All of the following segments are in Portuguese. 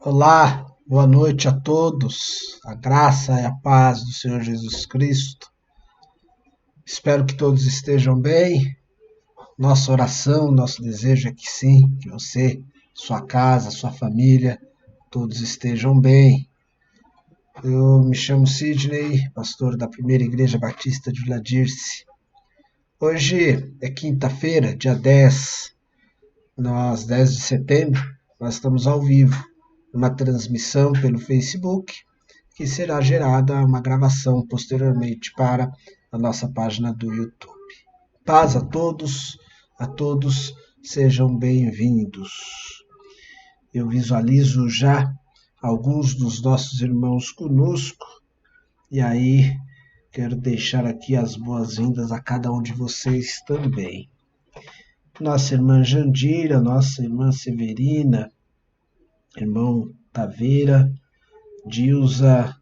Olá, boa noite a todos. A graça e a paz do Senhor Jesus Cristo. Espero que todos estejam bem. Nossa oração, nosso desejo é que sim, que você, sua casa, sua família, todos estejam bem. Eu me chamo Sidney, pastor da Primeira Igreja Batista de Vila Dirce. Hoje é quinta-feira, dia 10, nós 10 de setembro, nós estamos ao vivo, numa transmissão pelo Facebook, que será gerada uma gravação posteriormente para a nossa página do YouTube. Paz a todos sejam bem-vindos. Eu visualizo já alguns dos nossos irmãos conosco, e aí quero deixar aqui as boas-vindas a cada um de vocês também. Nossa irmã Jandira, nossa irmã Severina, irmão Taveira, Dilza,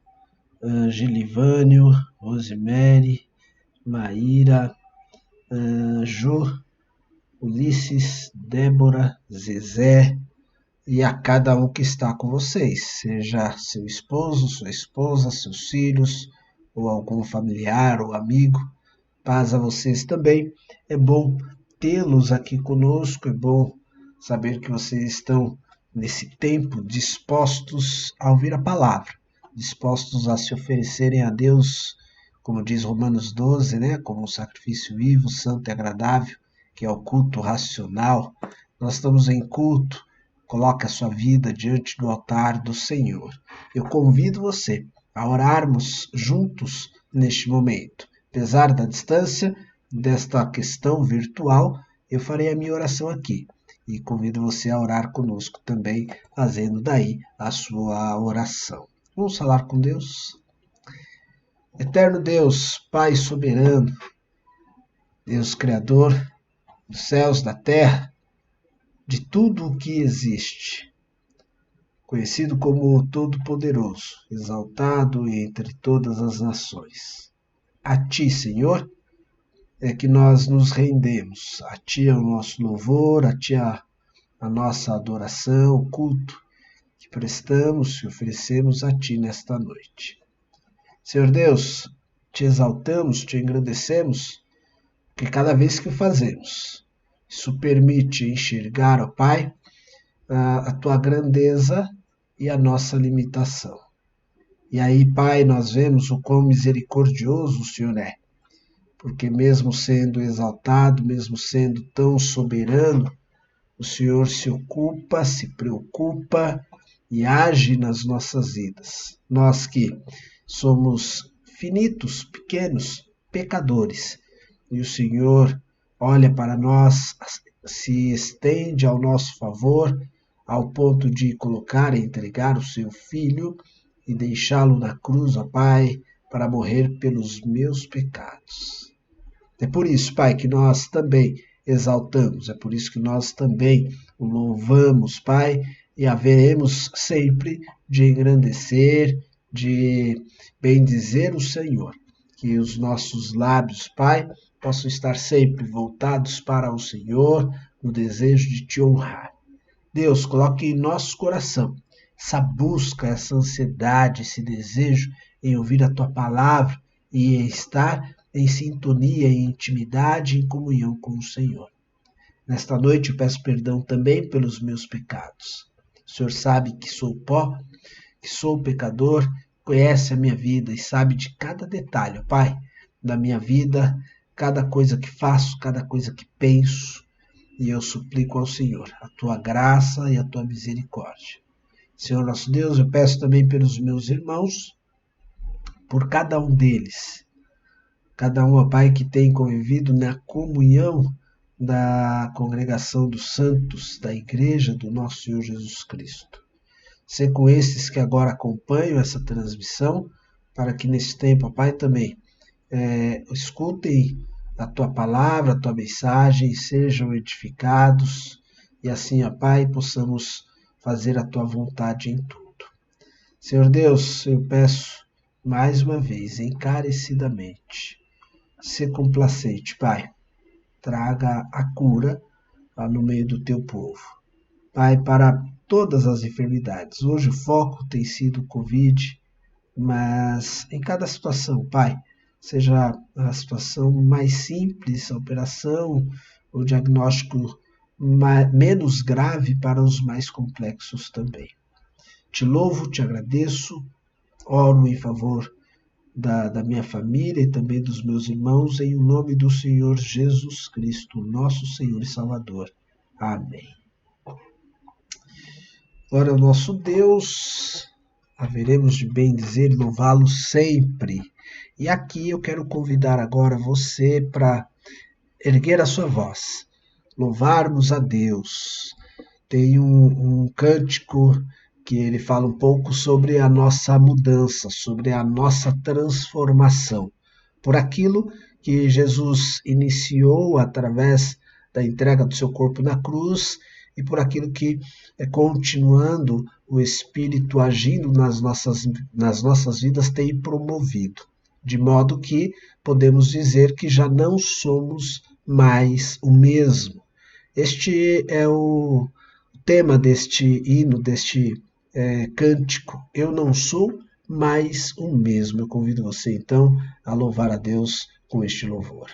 Gilivânio, Rosemary, Maíra, Jô, Ulisses, Débora, Zezé e a cada um que está com vocês, seja seu esposo, sua esposa, seus filhos ou algum familiar ou amigo. Paz a vocês também. É bom tê-los aqui conosco, é bom saber que vocês estão nesse tempo dispostos a ouvir a palavra, dispostos a se oferecerem a Deus, como diz Romanos 12, né, como um sacrifício vivo, santo e agradável, que é o culto racional. Nós estamos em culto, coloque a sua vida diante do altar do Senhor. Eu convido você a orarmos juntos neste momento. Apesar da distância, desta questão virtual, eu farei a minha oração aqui. E convido você a orar conosco também, fazendo daí a sua oração. Vamos falar com Deus? Eterno Deus, Pai soberano, Deus Criador dos céus, da terra, de tudo o que existe, conhecido como Todo-Poderoso, exaltado entre todas as nações. A Ti, Senhor, é que nós nos rendemos. A Ti é o nosso louvor, a Ti é a nossa adoração, o culto que prestamos e oferecemos a Ti nesta noite. Senhor Deus, Te exaltamos, Te engrandecemos, porque cada vez que o fazemos, isso permite enxergar, ó Pai, a Tua grandeza e a nossa limitação. E aí, Pai, nós vemos o quão misericordioso o Senhor é, porque mesmo sendo exaltado, mesmo sendo tão soberano, o Senhor se ocupa, se preocupa e age nas nossas vidas. Nós que somos finitos, pequenos, pecadores, e o Senhor olha para nós, se estende ao nosso favor, ao ponto de colocar e entregar o seu Filho e deixá-lo na cruz, ó Pai, para morrer pelos meus pecados. É por isso, Pai, que nós também exaltamos, é por isso que nós também o louvamos, Pai, e haveremos sempre de engrandecer, de bendizer o Senhor. Que os nossos lábios, Pai, possam estar sempre voltados para o Senhor, no desejo de Te honrar. Deus, coloque em nosso coração essa busca, essa ansiedade, esse desejo em ouvir a Tua palavra e em estar em sintonia, em intimidade, em comunhão com o Senhor. Nesta noite eu peço perdão também pelos meus pecados. O Senhor sabe que sou pó, que sou pecador, conhece a minha vida e sabe de cada detalhe, Pai, da minha vida, cada coisa que faço, cada coisa que penso, e eu suplico ao Senhor a Tua graça e a Tua misericórdia. Senhor nosso Deus, eu peço também pelos meus irmãos, por cada um deles, cada um, ó Pai, que tem convivido na comunhão da congregação dos santos, da igreja do nosso Senhor Jesus Cristo. Ser com esses que agora acompanham essa transmissão, para que nesse tempo, ó Pai, também escutem a Tua palavra, a Tua mensagem, sejam edificados, e assim, ó Pai, possamos fazer a Tua vontade em tudo. Senhor Deus, eu peço mais uma vez, encarecidamente, ser complacente, Pai. Traga a cura lá no meio do Teu povo. Pai, para todas as enfermidades. Hoje o foco tem sido o Covid, mas em cada situação, Pai, seja a situação mais simples, a operação, o diagnóstico menos grave para os mais complexos também. Te louvo, te agradeço, oro em favor da minha família e também dos meus irmãos, em nome do Senhor Jesus Cristo, nosso Senhor e Salvador. Amém. Glória ao nosso Deus, haveremos de bem dizer e louvá-lo sempre. E aqui eu quero convidar agora você para erguer a sua voz, louvarmos a Deus. Tem um cântico que ele fala um pouco sobre a nossa mudança, sobre a nossa transformação, por aquilo que Jesus iniciou através da entrega do seu corpo na cruz e por aquilo que, continuando, o Espírito agindo nas nossas vidas tem promovido, de modo que podemos dizer que já não somos mais o mesmo. Este é o tema deste hino, deste cântico. Eu não sou mais o mesmo. Eu convido você, então, a louvar a Deus com este louvor.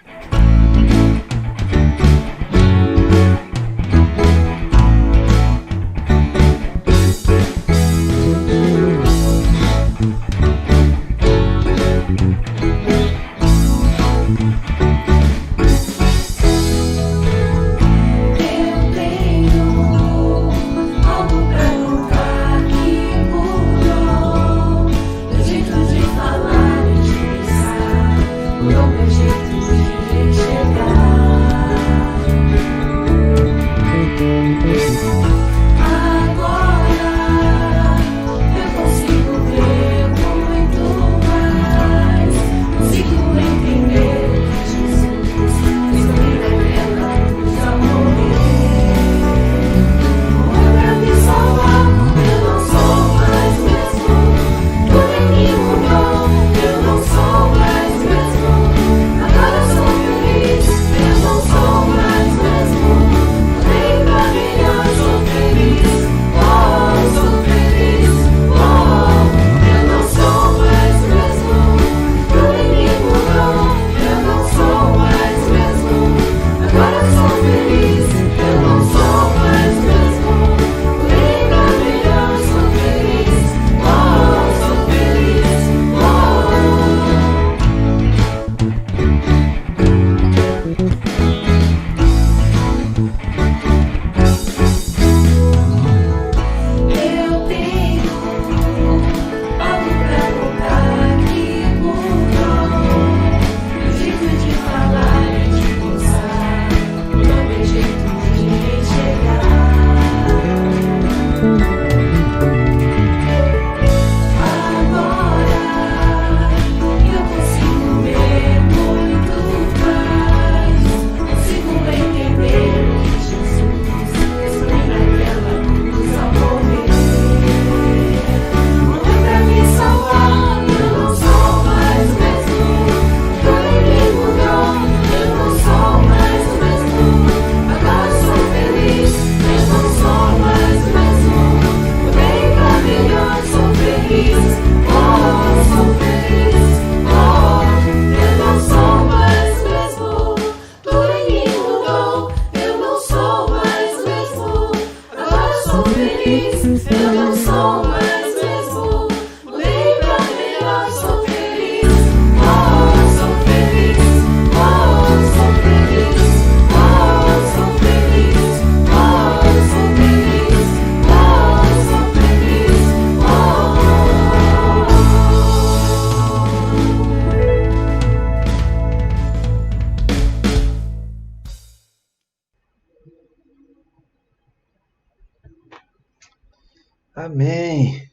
Amém.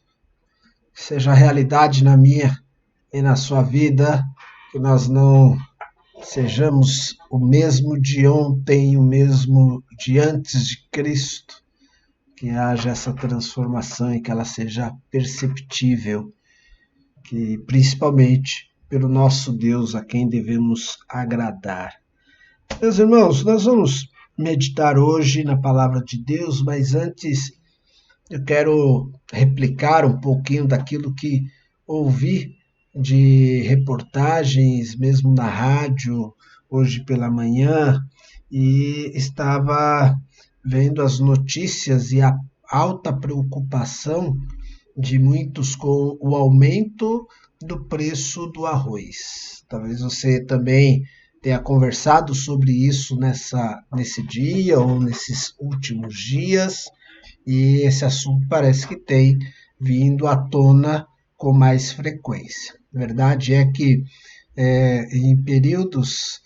Seja realidade na minha e na sua vida, que nós não sejamos o mesmo de ontem, o mesmo de antes de Cristo, que haja essa transformação e que ela seja perceptível, que principalmente pelo nosso Deus a quem devemos agradar. Meus irmãos, nós vamos meditar hoje na palavra de Deus, mas antes eu quero replicar um pouquinho daquilo que ouvi de reportagens, mesmo na rádio, hoje pela manhã, e estava vendo as notícias e a alta preocupação de muitos com o aumento do preço do arroz. Talvez você também tenha conversado sobre isso nesse dia ou nesses últimos dias, e esse assunto parece que tem vindo à tona com mais frequência. A verdade é que em períodos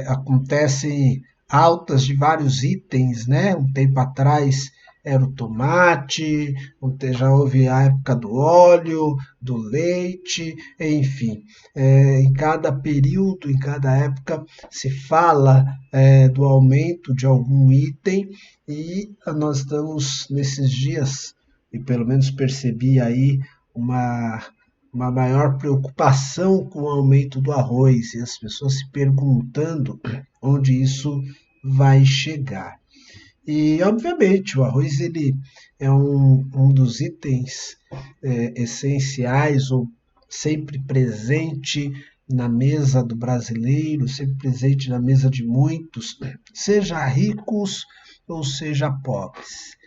acontecem altas de vários itens, né? Um tempo atrás era o tomate, já houve a época do óleo, do leite, enfim. Em cada período, em cada época, se fala do aumento de algum item e nós estamos nesses dias, e pelo menos percebi aí uma maior preocupação com o aumento do arroz e as pessoas se perguntando onde isso vai chegar. E, obviamente, o arroz ele é um dos itens essenciais ou sempre presente na mesa do brasileiro, sempre presente na mesa de muitos, seja ricos ou seja pobres.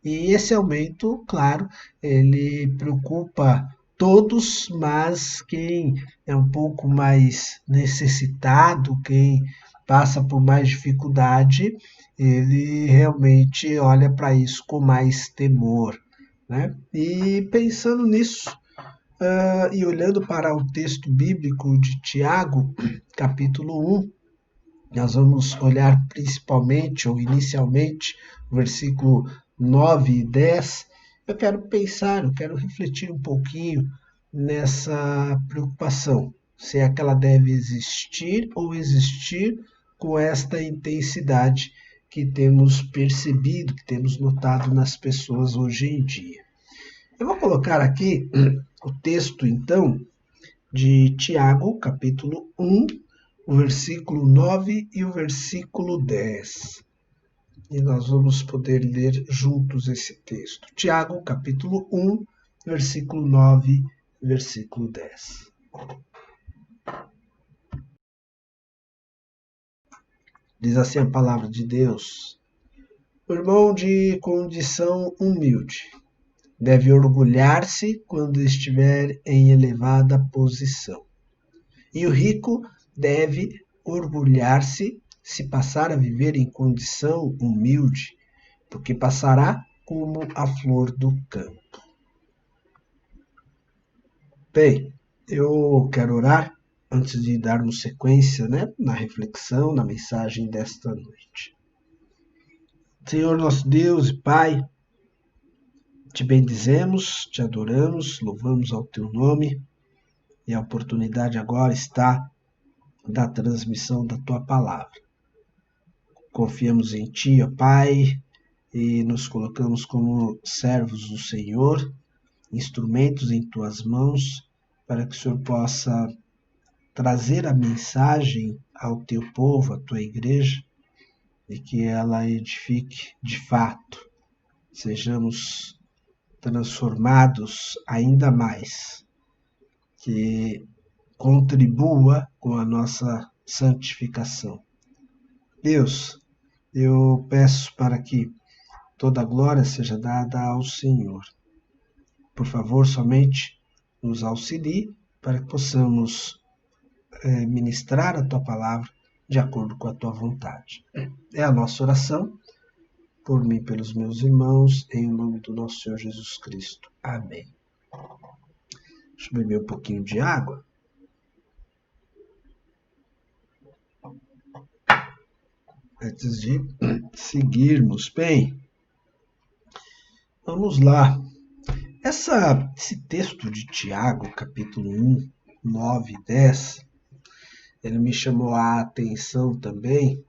E esse aumento, claro, ele preocupa todos, mas quem é um pouco mais necessitado, quem passa por mais dificuldade, ele realmente olha para isso com mais temor, né? E pensando nisso, e olhando para o texto bíblico de Tiago, capítulo 1, nós vamos olhar principalmente ou inicialmente o versículo 9 e 10. Eu quero refletir um pouquinho nessa preocupação, se é que ela deve existir ou existir com esta intensidade que temos percebido, que temos notado nas pessoas hoje em dia. Eu vou colocar aqui o texto, então, de Tiago, capítulo 1, o versículo 9 e o versículo 10. E nós vamos poder ler juntos esse texto. Tiago, capítulo 1, versículo 9 e versículo 10. Diz assim a palavra de Deus: o irmão de condição humilde deve orgulhar-se quando estiver em elevada posição. E o rico deve orgulhar-se se passar a viver em condição humilde, porque passará como a flor do campo. Bem, eu quero orar antes de darmos sequência, na reflexão, na mensagem desta noite. Senhor nosso Deus e Pai, te bendizemos, te adoramos, louvamos ao teu nome, e a oportunidade agora está da transmissão da tua palavra. Confiamos em ti, ó Pai, e nos colocamos como servos do Senhor, instrumentos em tuas mãos, para que o Senhor possa trazer a mensagem ao teu povo, à tua igreja, e que ela edifique de fato, sejamos transformados ainda mais, que contribua com a nossa santificação. Deus, eu peço para que toda a glória seja dada ao Senhor. Por favor, somente nos auxilie para que possamos ministrar a tua palavra de acordo com a tua vontade. É a nossa oração, por mim e pelos meus irmãos, em nome do nosso Senhor Jesus Cristo. Amém. Deixa eu beber um pouquinho de água. Antes de seguirmos, bem, vamos lá. Esse texto de Tiago, capítulo 1, 9 e 10, ele me chamou a atenção também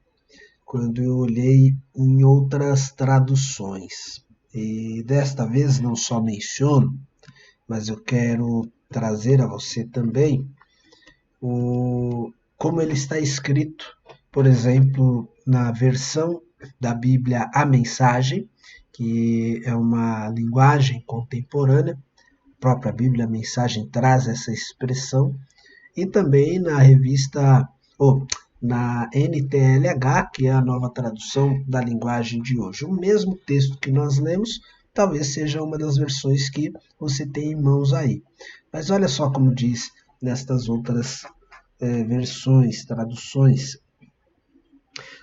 quando eu olhei em outras traduções. E desta vez não só menciono, mas eu quero trazer a você também como ele está escrito, por exemplo, na versão da Bíblia A Mensagem, que é uma linguagem contemporânea. A própria Bíblia A Mensagem traz essa expressão. E também na revista, ou na NTLH, que é a nova tradução da linguagem de hoje. O mesmo texto que nós lemos, talvez seja uma das versões que você tem em mãos aí. Mas olha só como diz nestas outras versões, traduções.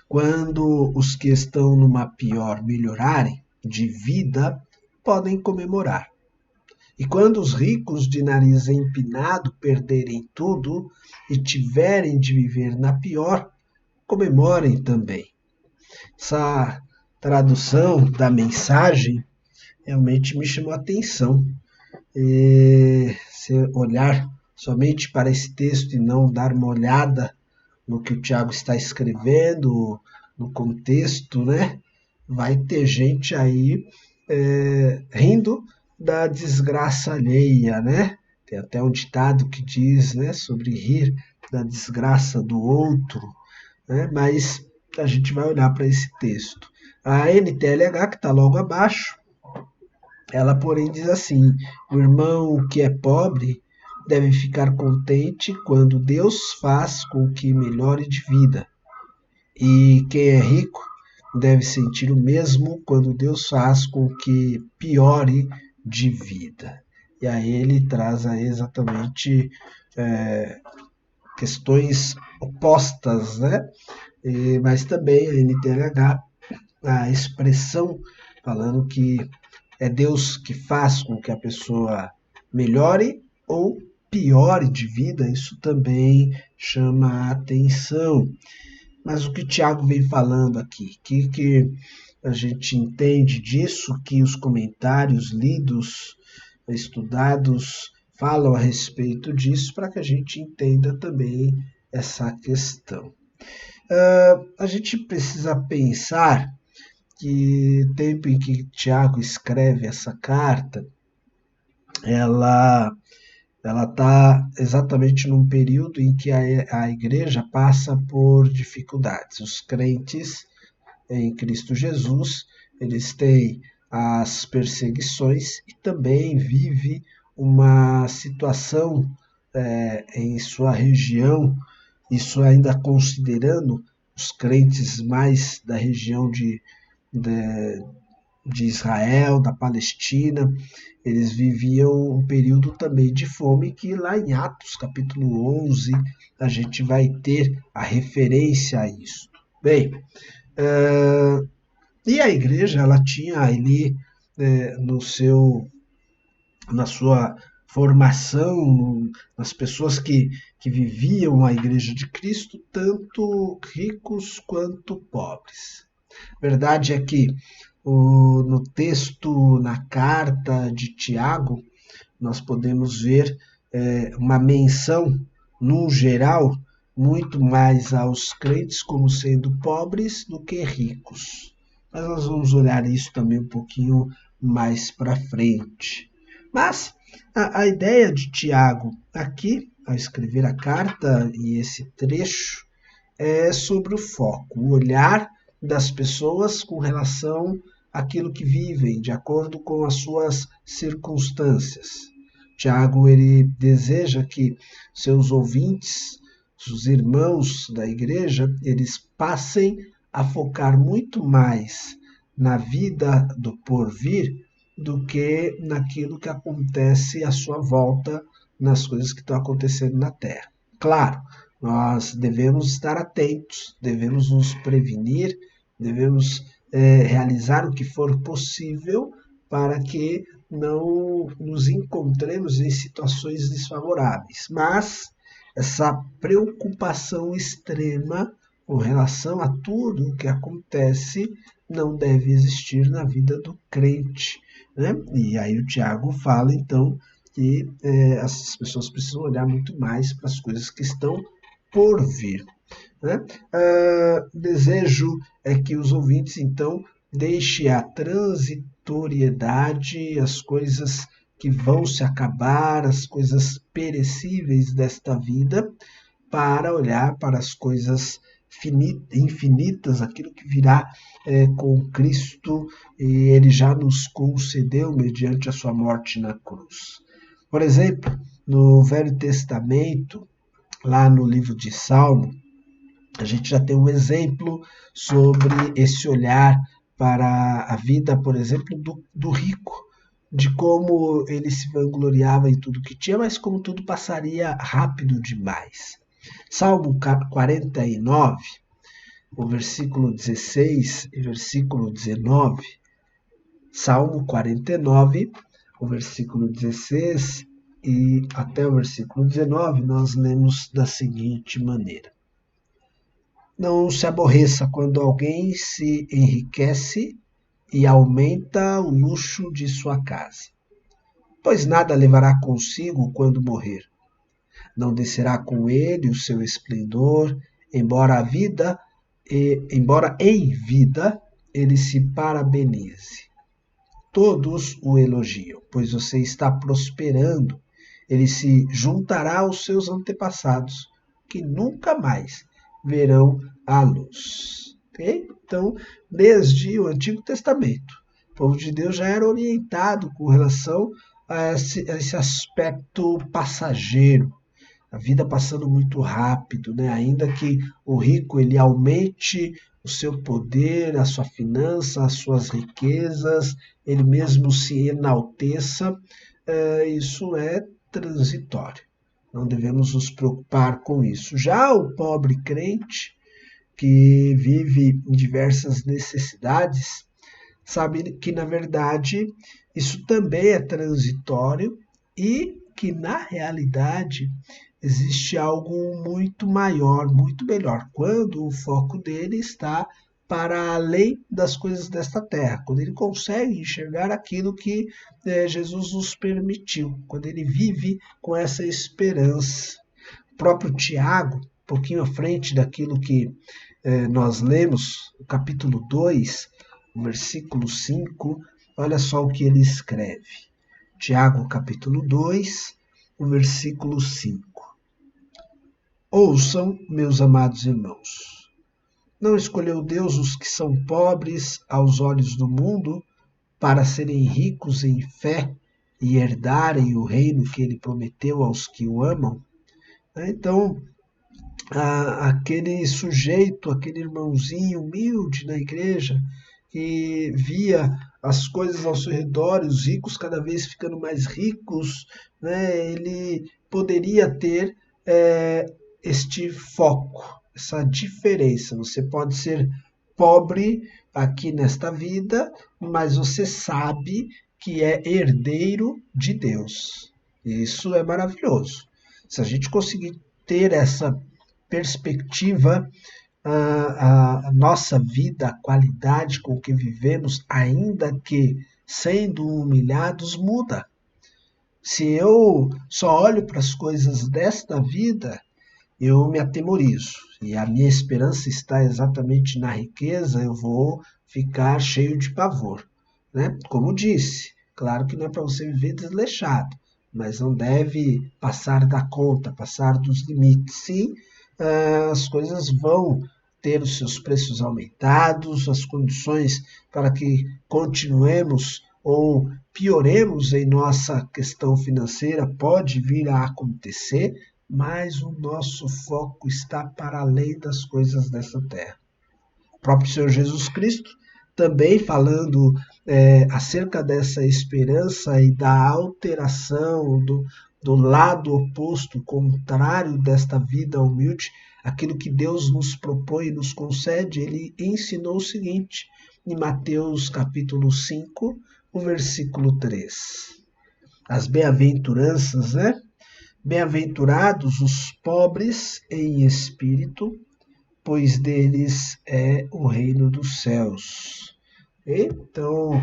Quando os que estão numa pior melhorarem de vida, podem comemorar. E quando os ricos de nariz empinado perderem tudo e tiverem de viver na pior, comemorem também. Essa tradução da mensagem realmente me chamou a atenção. Se olhar somente para esse texto e não dar uma olhada no que o Tiago está escrevendo, no contexto, né? Vai ter gente aí rindo da desgraça alheia, né? Tem até um ditado que diz, né, sobre rir da desgraça do outro, né? Mas a gente vai olhar para esse texto. A NTLH, que está logo abaixo, ela, porém, diz assim: o irmão que é pobre deve ficar contente quando Deus faz com que melhore de vida. E quem é rico deve sentir o mesmo quando Deus faz com que piore de vida. E aí ele traz aí exatamente questões opostas, né? Mas também a NTLH, a expressão falando que é Deus que faz com que a pessoa melhore ou piore de vida, isso também chama a atenção. Mas o que o Tiago vem falando aqui, que a gente entende disso, que os comentários lidos, estudados, falam a respeito disso, para que a gente entenda também essa questão. A gente precisa pensar que o tempo em que Tiago escreve essa carta, ela está exatamente num período em que a igreja passa por dificuldades. Os crentes em Cristo Jesus, eles têm as perseguições e também vive uma situação em sua região, isso ainda considerando os crentes mais da região de Israel, da Palestina, eles viviam um período também de fome que lá em Atos capítulo 11 a gente vai ter a referência a isso. Bem, e a igreja ela tinha ali na sua formação, nas pessoas que viviam a igreja de Cristo, tanto ricos quanto pobres. A verdade é que no texto, na carta de Tiago, nós podemos ver uma menção, no geral, muito mais aos crentes como sendo pobres do que ricos. Mas nós vamos olhar isso também um pouquinho mais para frente. Mas a ideia de Tiago aqui, ao escrever a carta e esse trecho, é sobre o foco, o olhar das pessoas com relação àquilo que vivem, de acordo com as suas circunstâncias. Tiago ele deseja que seus ouvintes, os irmãos da igreja, eles passem a focar muito mais na vida do porvir do que naquilo que acontece à sua volta, nas coisas que estão acontecendo na Terra. Claro, nós devemos estar atentos, devemos nos prevenir, devemos realizar o que for possível para que não nos encontremos em situações desfavoráveis. Mas essa preocupação extrema com relação a tudo o que acontece não deve existir na vida do crente, né? E aí o Tiago fala, então, que as pessoas precisam olhar muito mais para as coisas que estão por vir. Né? Desejo é que os ouvintes, então, deixem a transitoriedade, as coisas que vão se acabar, as coisas perecíveis desta vida, para olhar para as coisas infinitas, aquilo que virá com Cristo, e ele já nos concedeu mediante a sua morte na cruz. Por exemplo, no Velho Testamento, lá no livro de Salmo, a gente já tem um exemplo sobre esse olhar para a vida, por exemplo, do rico, de como ele se vangloriava em tudo que tinha, mas como tudo passaria rápido demais. Salmo 49, o versículo 16 e versículo 19. Salmo 49, o versículo 16 e até o versículo 19, nós lemos da seguinte maneira: Não se aborreça quando alguém se enriquece e aumenta o luxo de sua casa, pois nada levará consigo quando morrer. Não descerá com ele o seu esplendor, embora em vida ele se parabenize. Todos o elogiam, pois você está prosperando. Ele se juntará aos seus antepassados, que nunca mais verão a luz. Okay? Então, desde o Antigo Testamento, o povo de Deus já era orientado com relação a esse aspecto passageiro, a vida passando muito rápido, né? Ainda que o rico ele aumente o seu poder, a sua finança, as suas riquezas, ele mesmo se enalteça, isso é transitório. Não devemos nos preocupar com isso. Já o pobre crente, que vive em diversas necessidades, sabe que, na verdade, isso também é transitório e que, na realidade, existe algo muito maior, muito melhor, quando o foco dele está para além das coisas desta terra, quando ele consegue enxergar aquilo que Jesus nos permitiu, quando ele vive com essa esperança. O próprio Tiago, um pouquinho à frente daquilo que nós lemos, o capítulo 2, o versículo 5, olha só o que ele escreve. Tiago, capítulo 2, o versículo 5. Ouçam, meus amados irmãos. Não escolheu Deus os que são pobres aos olhos do mundo para serem ricos em fé e herdarem o reino que ele prometeu aos que o amam? Então, aquele sujeito, aquele irmãozinho humilde na igreja, que via as coisas ao seu redor, os ricos cada vez ficando mais ricos, né, ele poderia ter este foco, essa diferença. Você pode ser pobre aqui nesta vida, mas você sabe que é herdeiro de Deus. Isso é maravilhoso. Se a gente conseguir ter essa perspectiva, a nossa vida, a qualidade com que vivemos, ainda que sendo humilhados, muda. Se eu só olho para as coisas desta vida, eu me atemorizo. E a minha esperança está exatamente na riqueza, eu vou ficar cheio de pavor. Né? Como disse, claro que não é para você viver desleixado, mas não deve passar da conta, passar dos limites. Sim, as coisas vão ter os seus preços aumentados, as condições para que continuemos ou pioremos em nossa questão financeira pode vir a acontecer, mas o nosso foco está para além das coisas dessa terra. O próprio Senhor Jesus Cristo, também falando acerca dessa esperança e da alteração do lado oposto, contrário desta vida humilde, aquilo que Deus nos propõe e nos concede, ele ensinou o seguinte, em Mateus capítulo 5, o versículo 3. As bem-aventuranças, né? Bem-aventurados os pobres em espírito, pois deles é o reino dos céus. Então,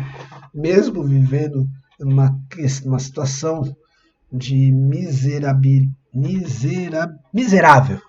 mesmo vivendo numa situação de miserável,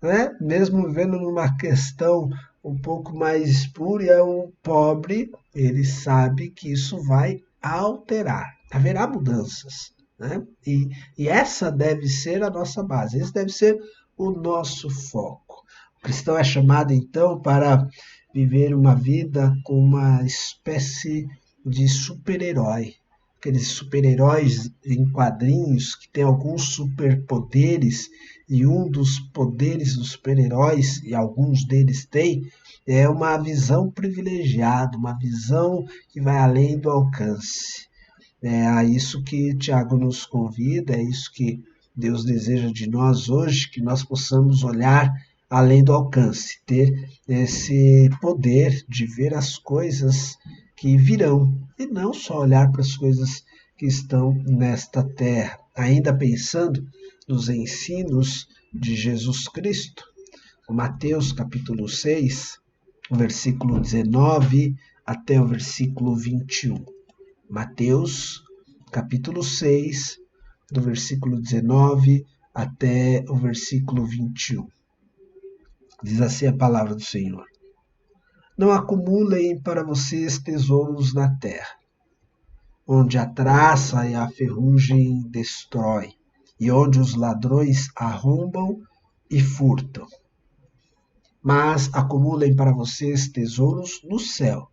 né? Mesmo vivendo numa questão um pouco mais espúria, o pobre, ele sabe que isso vai alterar, haverá mudanças. Né? E essa deve ser a nossa base, esse deve ser o nosso foco. cristão é chamado, então, para viver uma vida com uma espécie de super-herói. Aqueles super-heróis em quadrinhos que têm alguns superpoderes, e um dos poderes dos super-heróis, e alguns deles têm, é uma visão privilegiada, uma visão que vai além do alcance. É a isso que Tiago nos convida, é isso que Deus deseja de nós hoje, que nós possamos olhar além do alcance, ter esse poder de ver as coisas que virão e não só olhar para as coisas que estão nesta terra. Ainda pensando nos ensinos de Jesus Cristo, Mateus capítulo 6, versículo 19 até o versículo 21. Mateus, capítulo 6, do versículo 19 até o versículo 21. Diz assim a palavra do Senhor: Não acumulem para vocês tesouros na terra, onde a traça e a ferrugem destrói, e onde os ladrões arrombam e furtam. Mas acumulem para vocês tesouros no céu,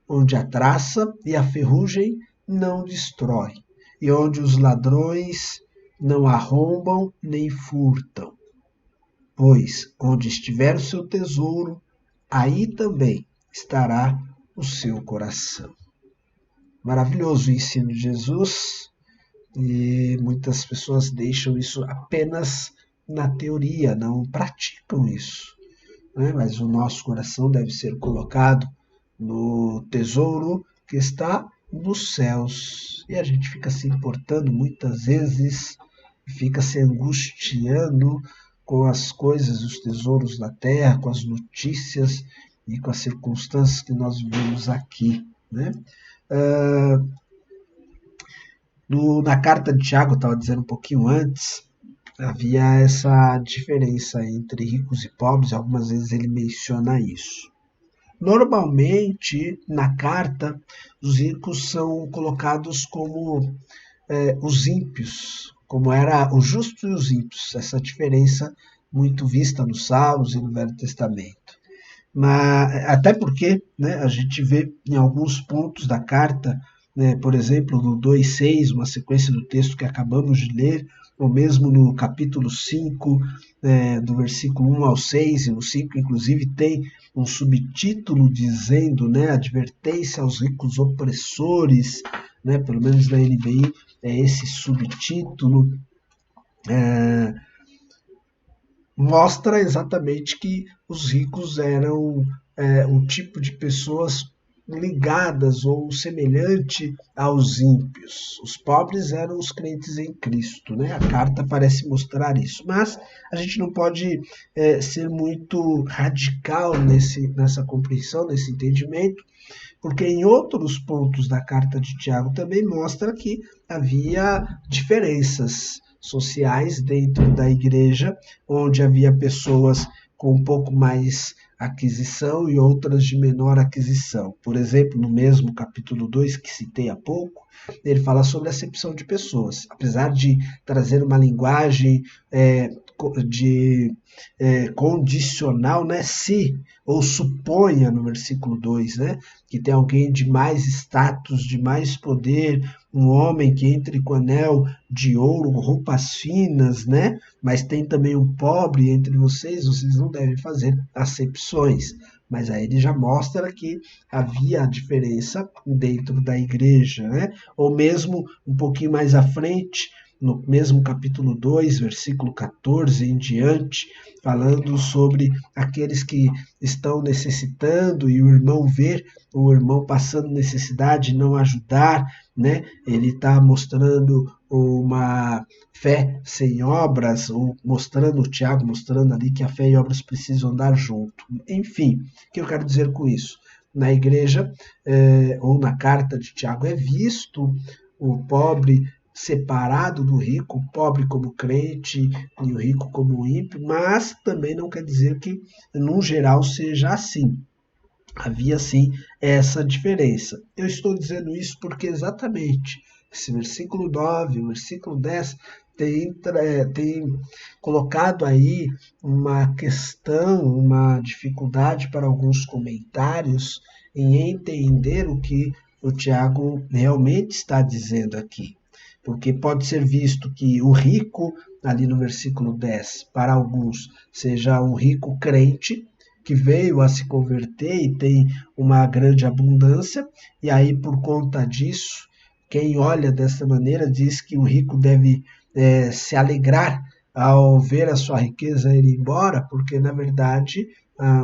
onde a traça e a ferrugem não destrói, e onde os ladrões não arrombam nem furtam. Pois onde estiver o seu tesouro, aí também estará o seu coração. Maravilhoso o ensino de Jesus, e muitas pessoas deixam isso apenas na teoria, não praticam isso, né? Mas o nosso coração deve ser colocado no tesouro que está nos céus. E a gente fica se importando muitas vezes, fica se angustiando com as coisas, os tesouros da terra, com as notícias e com as circunstâncias que nós vivemos aqui, né? Na carta de Tiago, eu estava dizendo um pouquinho antes, havia essa diferença entre ricos e pobres, algumas vezes ele menciona isso. Normalmente, na carta, os ricos são colocados como os ímpios, como era os justos e os ímpios, essa diferença muito vista nos Salmos e no Velho Testamento. Mas, até porque, né, a gente vê em alguns pontos da carta, né, por exemplo, no 2,6, uma sequência do texto que acabamos de ler, ou mesmo no capítulo 5, do versículo 1 ao 6, e no 5, inclusive, tem um subtítulo dizendo, né, advertência aos ricos opressores, né, pelo menos na NBI é esse subtítulo, mostra exatamente que os ricos eram um tipo de pessoas ligadas ou semelhante aos ímpios. Os pobres eram os crentes em Cristo, né? A carta parece mostrar isso, mas a gente não pode ser muito radical nessa compreensão, nesse entendimento, porque em outros pontos da carta de Tiago também mostra que havia diferenças sociais dentro da igreja, onde havia pessoas com um pouco mais aquisição e outras de menor aquisição. Por exemplo, no mesmo capítulo 2 que citei há pouco, ele fala sobre acepção de pessoas. Apesar de trazer uma linguagem condicional, né? Se ou suponha, no versículo 2, né? Que tem alguém de mais status, de mais poder, um homem que entre com anel de ouro, roupas finas, né? Mas tem também um pobre entre vocês não devem fazer acepções. Mas aí ele já mostra que havia diferença dentro da igreja, né? Ou mesmo um pouquinho mais à frente, no mesmo capítulo 2, versículo 14 em diante, falando sobre aqueles que estão necessitando e o irmão ver o irmão passando necessidade e não ajudar, né? Ele está mostrando uma fé sem obras, ou mostrando, o Tiago mostrando ali que a fé e obras precisam andar junto. Enfim, o que eu quero dizer com isso? Na igreja, ou na carta de Tiago, é visto o pobre separado do rico, o pobre como crente e o rico como ímpio, mas também não quer dizer que, no geral, seja assim. Havia sim essa diferença. Eu estou dizendo isso porque exatamente Esse versículo 9, o versículo 10 tem colocado aí uma questão, uma dificuldade para alguns comentários em entender o que o Tiago realmente está dizendo aqui. Porque pode ser visto que o rico, ali no versículo 10, para alguns, seja um rico crente, que veio a se converter e tem uma grande abundância, e aí por conta disso, quem olha dessa maneira diz que o rico deve se alegrar ao ver a sua riqueza ir embora, porque na verdade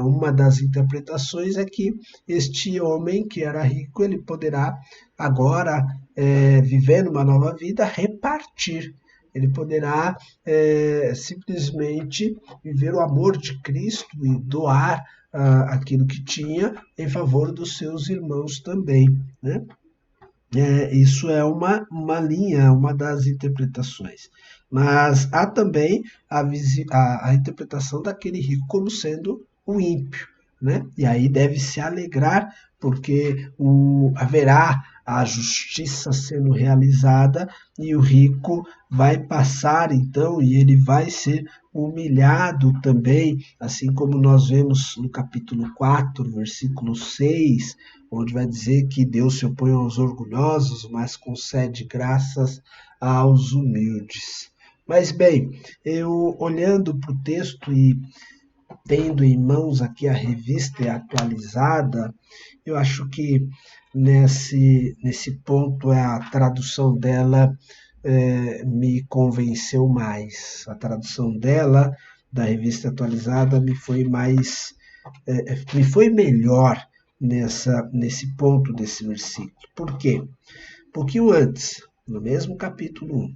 uma das interpretações é que este homem que era rico, ele poderá agora, viver uma nova vida, repartir. Ele poderá simplesmente viver o amor de Cristo e doar aquilo que tinha em favor dos seus irmãos também, né? Isso é uma linha, uma das interpretações. Mas há também a interpretação daquele rico como sendo o ímpio, né? E aí deve se alegrar, porque haverá a justiça sendo realizada e o rico vai passar então e ele vai ser humilhado também, assim como nós vemos no capítulo 4, versículo 6, onde vai dizer que Deus se opõe aos orgulhosos, mas concede graças aos humildes. Mas bem, eu olhando para o texto e tendo em mãos aqui a revista atualizada, eu acho que nesse ponto a tradução dela me convenceu mais. A tradução dela, da revista atualizada, me foi melhor nesse ponto desse versículo. Por quê? Um pouquinho antes, no mesmo capítulo 1,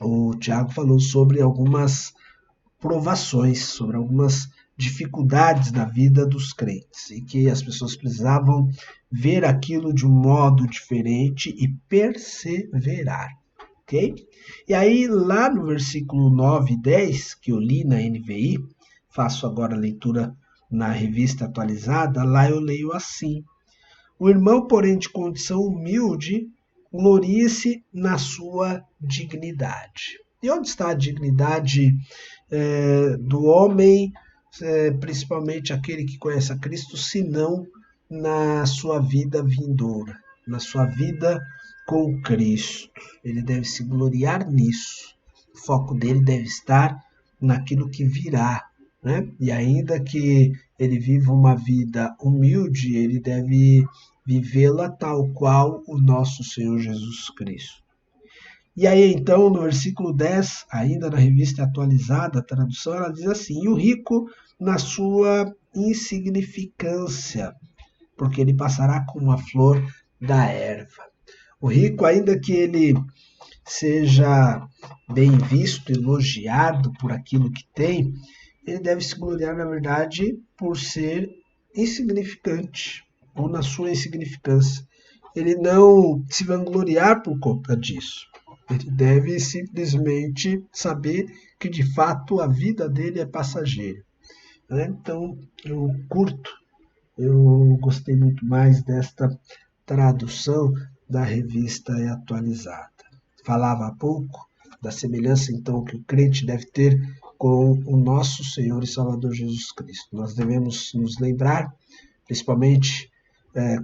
o Tiago falou sobre algumas provações, sobre algumas dificuldades da vida dos crentes e que as pessoas precisavam ver aquilo de um modo diferente e perseverar, ok? E aí, lá no versículo 9 e 10, que eu li na NVI, faço agora a leitura na revista atualizada, lá eu leio assim: o irmão, porém, de condição humilde, glorie-se na sua dignidade. E onde está a dignidade do homem, principalmente aquele que conhece a Cristo, senão na sua vida vindoura, na sua vida com Cristo? Ele deve se gloriar nisso. O foco dele deve estar naquilo que virá, né? E ainda que ele viva uma vida humilde, ele deve vivê-la tal qual o nosso Senhor Jesus Cristo. E aí, então, no versículo 10, ainda na revista atualizada, a tradução, ela diz assim: e o rico na sua insignificância, porque ele passará como a flor da erva. O rico, ainda que ele seja bem visto, elogiado por aquilo que tem, ele deve se gloriar, na verdade, por ser insignificante, ou na sua insignificância. Ele não se vangloriar por conta disso. Ele deve simplesmente saber que, de fato, a vida dele é passageira. Né? Então, eu gostei muito mais desta tradução da revista atualizada. Falava há pouco da semelhança, então, que o crente deve ter com o nosso Senhor e Salvador Jesus Cristo. Nós devemos nos lembrar, principalmente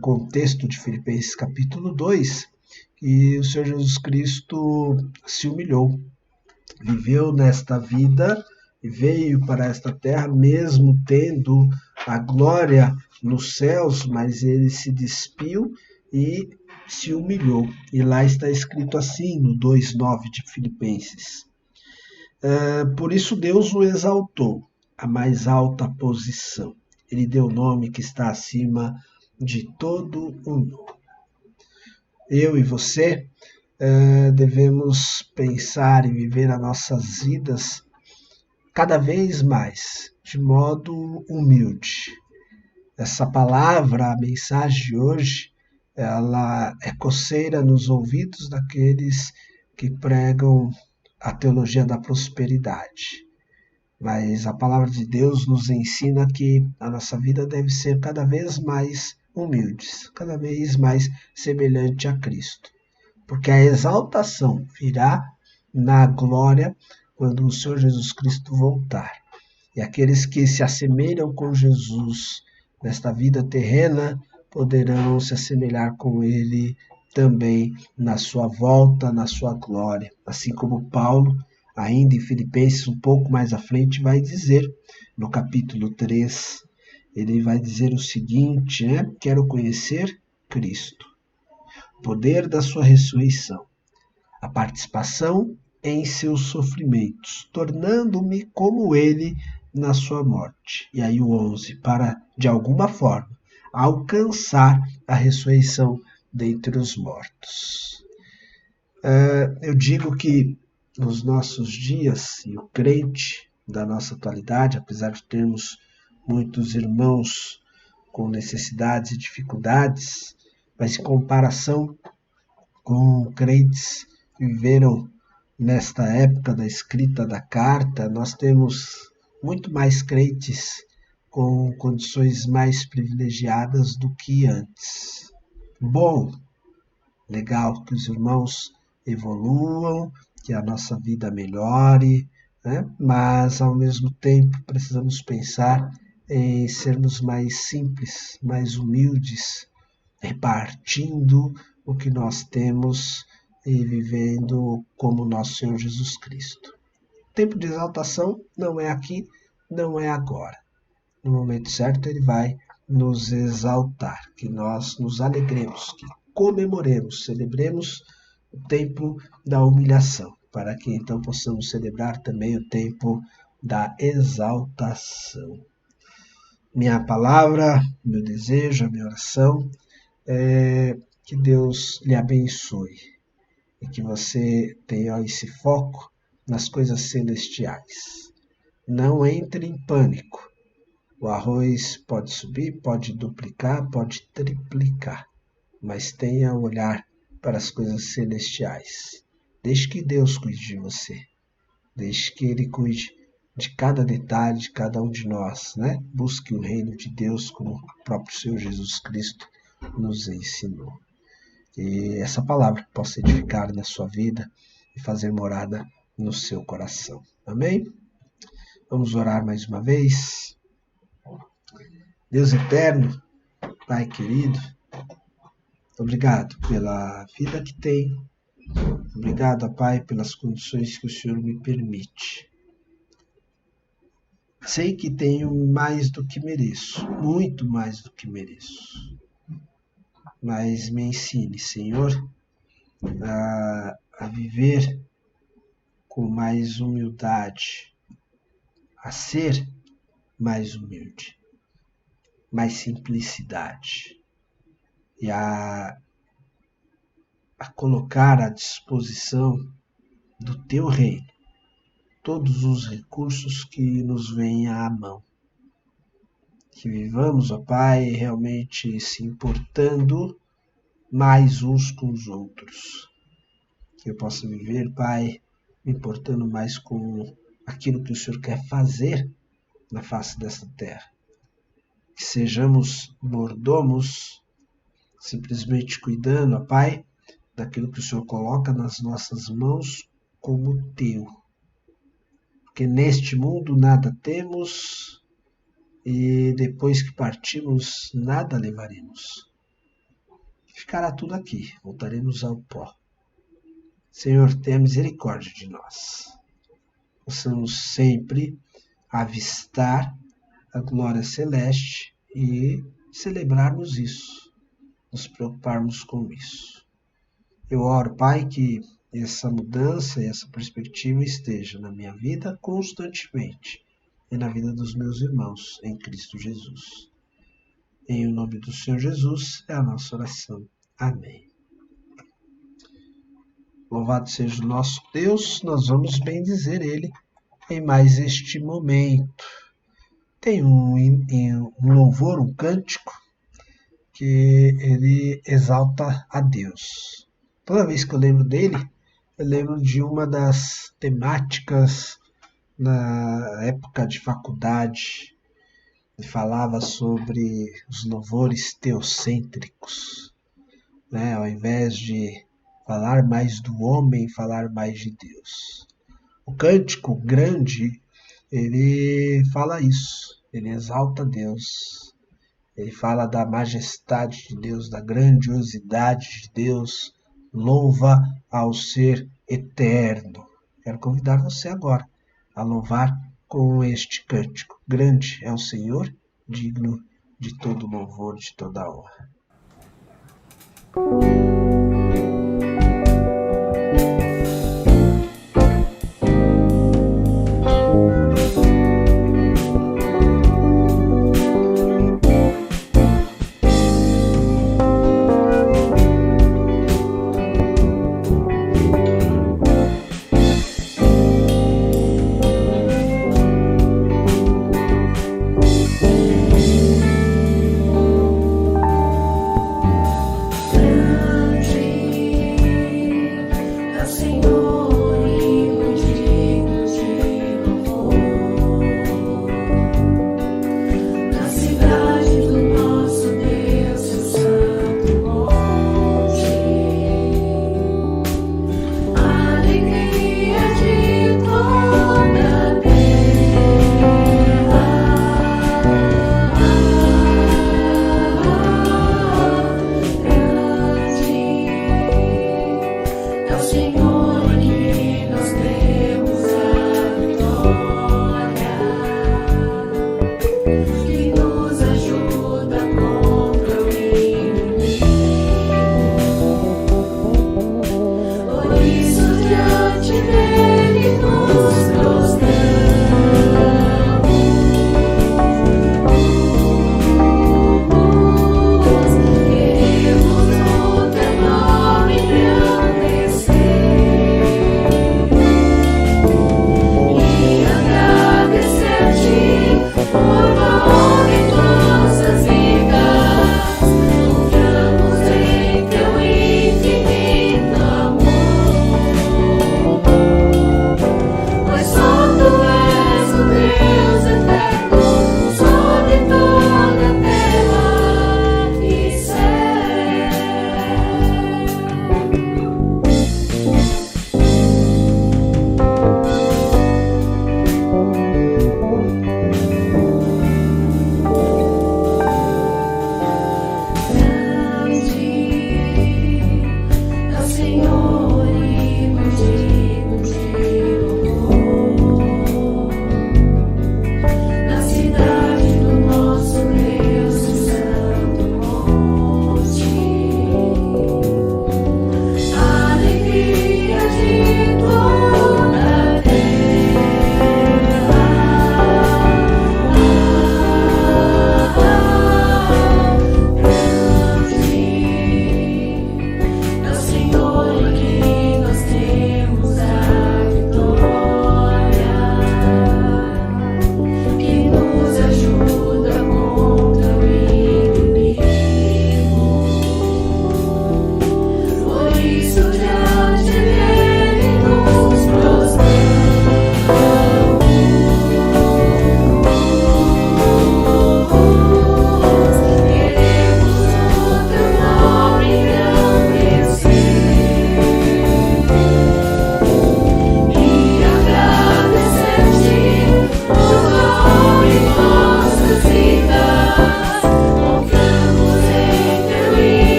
com o texto de Filipenses capítulo 2, que o Senhor Jesus Cristo se humilhou, viveu nesta vida e veio para esta terra, mesmo tendo a glória nos céus, mas ele se despiu e se humilhou. E lá está escrito assim, no 2:9 de Filipenses: por isso Deus o exaltou à mais alta posição. Ele deu o nome que está acima de todo o nome. Eu e você devemos pensar e viver as nossas vidas cada vez mais de modo humilde. Essa palavra, a mensagem de hoje, ela é coceira nos ouvidos daqueles que pregam a teologia da prosperidade. Mas a palavra de Deus nos ensina que a nossa vida deve ser cada vez mais humilde, cada vez mais semelhante a Cristo. porque a exaltação virá na glória quando o Senhor Jesus Cristo voltar. E aqueles que se assemelham com Jesus nesta vida terrena poderão se assemelhar com ele também na sua volta, na sua glória. Assim como Paulo, ainda em Filipenses, um pouco mais à frente, vai dizer, no capítulo 3, ele vai dizer o seguinte, quero conhecer Cristo, o poder da sua ressurreição, a participação em seus sofrimentos, tornando-me como ele na sua morte. E aí o 11, para, de alguma forma, alcançar a ressurreição dentre os mortos. Eu digo que nos nossos dias, e o crente da nossa atualidade, apesar de termos muitos irmãos com necessidades e dificuldades, mas em comparação com crentes que viveram nesta época da escrita da carta, nós temos muito mais crentes com condições mais privilegiadas do que antes. Bom, legal que os irmãos evoluam, que a nossa vida melhore, mas ao mesmo tempo precisamos pensar em sermos mais simples, mais humildes, repartindo o que nós temos e vivendo como nosso Senhor Jesus Cristo. O tempo de exaltação não é aqui, não é agora. No momento certo ele vai nos exaltar, que nós nos alegremos, que comemoremos, celebremos o tempo da humilhação, para que então possamos celebrar também o tempo da exaltação. Minha palavra, meu desejo, a minha oração é que Deus lhe abençoe e que você tenha esse foco nas coisas celestiais. Não entre em pânico. O arroz pode subir, pode duplicar, pode triplicar, mas tenha um olhar para as coisas celestiais. Deixe que Deus cuide de você. Deixe que Ele cuide de cada detalhe, de cada um de nós, Busque o reino de Deus como o próprio Senhor Jesus Cristo nos ensinou. E essa palavra possa edificar na sua vida e fazer morada no seu coração. Amém? Vamos orar mais uma vez. Deus eterno, Pai querido, obrigado pela vida que tenho. Obrigado, Pai, pelas condições que o Senhor me permite. Sei que tenho mais do que mereço, muito mais do que mereço. Mas me ensine, Senhor, a viver com mais humildade, a ser mais humilde, mais simplicidade e a colocar à disposição do Teu reino todos os recursos que nos venham à mão. Que vivamos, ó Pai, realmente se importando mais uns com os outros. Que eu possa viver, Pai, me importando mais com aquilo que o Senhor quer fazer na face desta terra. Que sejamos mordomos, simplesmente cuidando, ó Pai, daquilo que o Senhor coloca nas nossas mãos como Teu. Porque neste mundo nada temos e depois que partimos nada levaremos. Ficará tudo aqui, voltaremos ao pó. Senhor, tenha misericórdia de nós. Possamos sempre avistar a glória celeste e celebrarmos isso, nos preocuparmos com isso. Eu oro, Pai, que essa mudança e essa perspectiva esteja na minha vida constantemente e na vida dos meus irmãos em Cristo Jesus. Em nome do Senhor Jesus é a nossa oração. Amém. Louvado seja o nosso Deus, nós vamos bendizer Ele em mais este momento. Tem um louvor, um cântico, que ele exalta a Deus. Toda vez que eu lembro dele, eu lembro de uma das temáticas na época de faculdade, ele falava sobre os louvores teocêntricos, Ao invés de falar mais do homem, falar mais de Deus. O cântico grande, ele fala isso, ele exalta Deus, ele fala da majestade de Deus, da grandiosidade de Deus, louva ao ser eterno. Quero convidar você agora a louvar com este cântico. Grande é o Senhor, digno de todo louvor, de toda honra.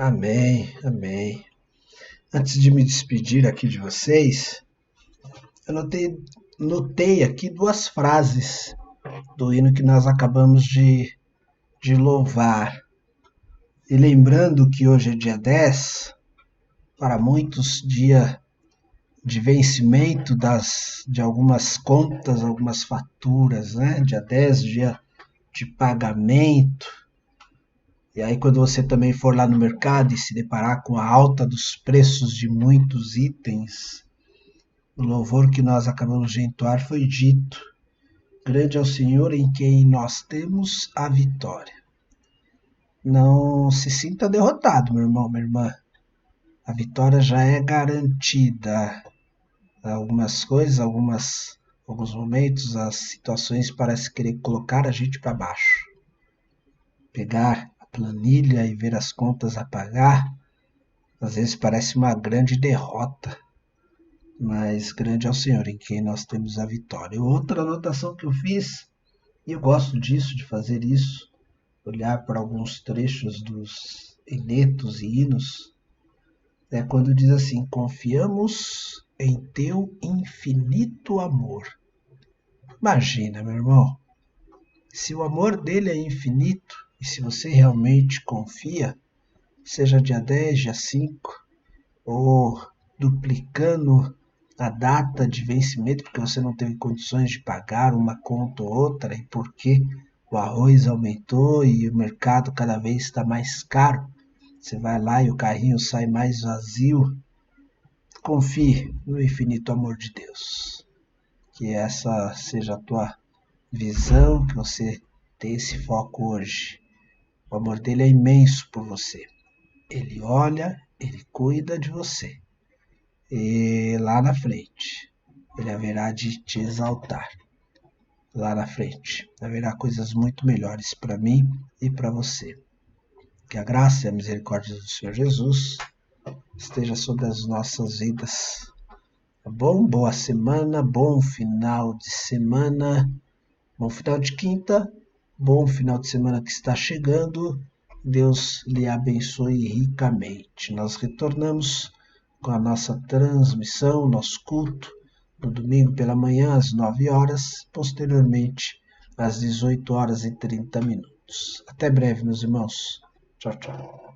Amém, amém. Antes de me despedir aqui de vocês, eu notei aqui duas frases do hino que nós acabamos de louvar. E lembrando que hoje é dia 10, para muitos, dia de vencimento de algumas contas, algumas faturas, né? Dia 10, dia de pagamento. E aí quando você também for lá no mercado e se deparar com a alta dos preços de muitos itens, o louvor que nós acabamos de entoar foi dito: grande é o Senhor em quem nós temos a vitória. Não se sinta derrotado, meu irmão, minha irmã. A vitória já é garantida. Algumas coisas, alguns momentos, as situações parecem querer colocar a gente para baixo. Pegar a planilha e ver as contas a pagar, às vezes parece uma grande derrota. Mas grande é o Senhor em quem nós temos a vitória. Outra anotação que eu fiz, e eu gosto disso, de fazer isso, olhar para alguns trechos dos enetos e hinos, é quando diz assim: confiamos em teu infinito amor. Imagina, meu irmão, se o amor dele é infinito, e se você realmente confia, seja dia 10, dia 5, ou duplicando a data de vencimento, porque você não teve condições de pagar uma conta ou outra, e porque o arroz aumentou e o mercado cada vez está mais caro, você vai lá e o carrinho sai mais vazio. Confie no infinito amor de Deus. Que essa seja a tua visão, que você tenha esse foco hoje. O amor dele é imenso por você. Ele olha, ele cuida de você. E lá na frente, ele haverá de te exaltar. Lá na frente, haverá coisas muito melhores para mim e para você. Que a graça e a misericórdia do Senhor Jesus esteja sobre as nossas vidas. Tá bom? Boa semana, bom final de semana, bom final de quinta, bom final de semana que está chegando. Deus lhe abençoe ricamente. Nós retornamos com a nossa transmissão, nosso culto, no domingo pela manhã, às 9 horas, posteriormente, às 18 horas e 30 minutos. Até breve, meus irmãos. Tchau, tchau.